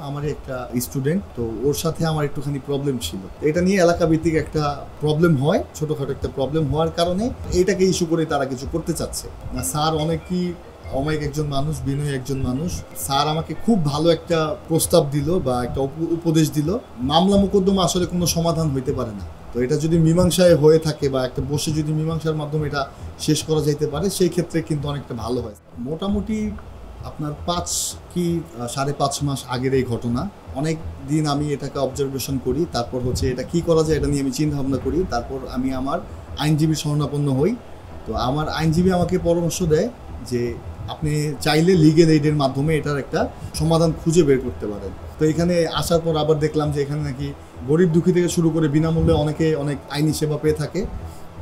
আমার একটা স্টুডেন্ট, তো ওর সাথে আমার একটুখানি প্রবলেম ছিল। এটা নিয়ে এলাকা ভিত্তিক একটা প্রবলেম হয়, ছোটখাটো একটা প্রবলেম হওয়ার কারণে এইটাকে ইস্যু করে তারা কিছু করতে চাচ্ছে না। স্যার অনেকই অমায়িক একজন মানুষ, বিনয়ী একজন মানুষ। স্যার আমাকে খুব ভালো একটা প্রস্তাব দিল বা একটা উপদেশ দিল। মামলা মোকদ্দমা আসলে কোনো সমাধান হইতে পারে না। তো এটা যদি মীমাংসায় হয়ে থাকে বা একটা বসে যদি মীমাংসার মাধ্যমে এটা শেষ করা যাইতে পারে, সেই ক্ষেত্রে কিন্তু অনেকটা ভালো হয়। মোটামুটি আপনার 5 কি 5.5 মাস আগের এই ঘটনা। অনেক দিন আমি এটাকে অবজারভেশন করি, তারপর হচ্ছে এটা কি করা যায় এটা নিয়ে আমি চিন্তা ভাবনা করি। তারপর আমি আমার আইনজীবীর শরণাপন্ন হই। তো আমার আইনজীবী আমাকে পরামর্শ দেয় যে আপনি চাইলে লিগেল এইডের মাধ্যমে এটার একটা সমাধান খুঁজে বের করতে পারেন। তো এখানে আসার পর আবার দেখলাম যে এখানে নাকি গরিব দুঃখী থেকে শুরু করে বিনামূল্যে অনেকে অনেক আইনি সেবা পেয়ে থাকে।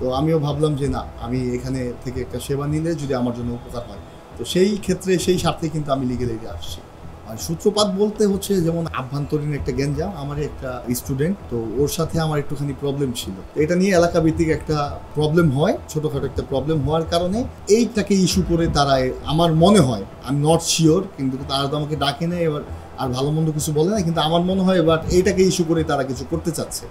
তো আমিও ভাবলাম যে না, আমি এখানে থেকে একটা সেবা নিলে যদি আমার জন্য উপকার হয়, তো সেই ক্ষেত্রে সেই স্বার্থে কিন্তু আমি লিগেল এইডে আসছি। আর সূত্রপাত বলতে হচ্ছে যেমন আভ্যন্তরীণ একটা গ্যাঞ্জাম। আমার একটা স্টুডেন্ট, তো ওর সাথে আমার একটুখানি প্রবলেম ছিল। এটা নিয়ে এলাকা ভিত্তিক একটা প্রবলেম হয়, ছোটখাটো একটা প্রবলেম হওয়ার কারণে এইটাকে ইস্যু করে তারা, আমার মনে হয়, আমি নট শিওর, কিন্তু তারা তো আমাকে ডাকে নেয় এবার আর ভালো মন্দ কিছু বলে না, কিন্তু আমার মনে হয় বাট এইটাকে ইস্যু করে তারা কিছু করতে চাচ্ছে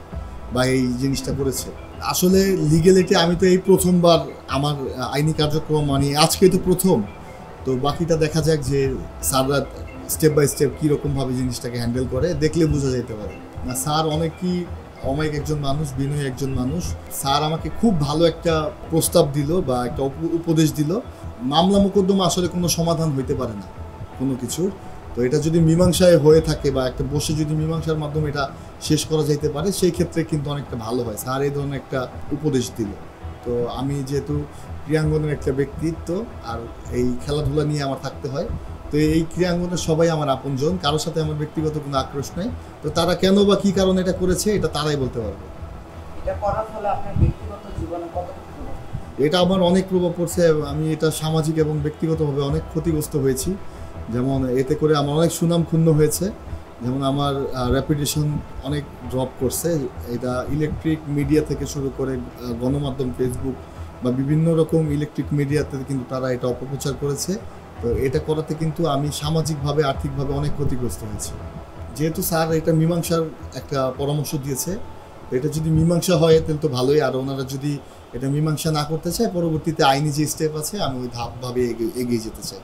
বা এই জিনিসটা করেছে। আসলে লিগেলিটি আমি তো এই প্রথমবার আমার আইনি কার্যক্রম, মানে আজকে তো প্রথম। তো বাকিটা দেখা যাক যে স্যাররা স্টেপ বাই স্টেপ কীরকমভাবে জিনিসটাকে হ্যান্ডেল করে, দেখলে বোঝা যেতে পারে। না, স্যার অনেকই অমায়িক একজন মানুষ, বিনয়ী একজন মানুষ। স্যার আমাকে খুব ভালো একটা প্রস্তাব দিল বা একটা উপদেশ দিল। মামলা মোকদ্দমা আসলে কোনো সমাধান হইতে পারে না কোনো কিছুর। তো এটা যদি মীমাংসায় হয়ে থাকে বা একটা বসে যদি মীমাংসার মাধ্যমে এটা শেষ করা যাইতে পারে, সেই ক্ষেত্রে কিন্তু অনেকটা ভালো হয়। স্যার এই ধরনের একটা উপদেশ দিল। তো আমি যেহেতু ক্রীড়াঙ্গনের একটা ব্যক্তিত্ব আর এই খেলাধুলা নিয়ে আমার থাকতে হয়, তো এই ক্রীড়াঙ্গনের সবাই আমার আপনজন, কারোর সাথে আমার ব্যক্তিগত কোনো আক্রোশ নেই। তো তারা কেন বা কী কারণে এটা করেছে এটা তারাই বলতে পারবে। এটা আমার অনেক প্রভাব পড়ছে। আমি এটা সামাজিক এবং ব্যক্তিগতভাবে অনেক ক্ষতিগ্রস্ত হয়েছি। যেমন এতে করে আমার অনেক সুনাম ক্ষুণ্ণ হয়েছে। যেমন আমার রেপুটেশন অনেক ড্রপ করছে। এটা ইলেকট্রিক মিডিয়া থেকে শুরু করে গণমাধ্যম, ফেসবুক বা বিভিন্ন রকম ইলেকট্রিক মিডিয়াতে কিন্তু তারা এটা অপপ্রচার করেছে। তো এটা করাতে কিন্তু আমি সামাজিকভাবে, আর্থিকভাবে অনেক ক্ষতিগ্রস্ত হয়েছি। যেহেতু স্যার এটা মীমাংসার একটা পরামর্শ দিয়েছে, এটা যদি মীমাংসা হয় তাহলে তো ভালোই। আর ওনারা যদি এটা মীমাংসা না করতে চায়, পরবর্তীতে আইনি যে স্টেপ আছে আমি ওই ধাপভাবে এগিয়ে যেতে চাই।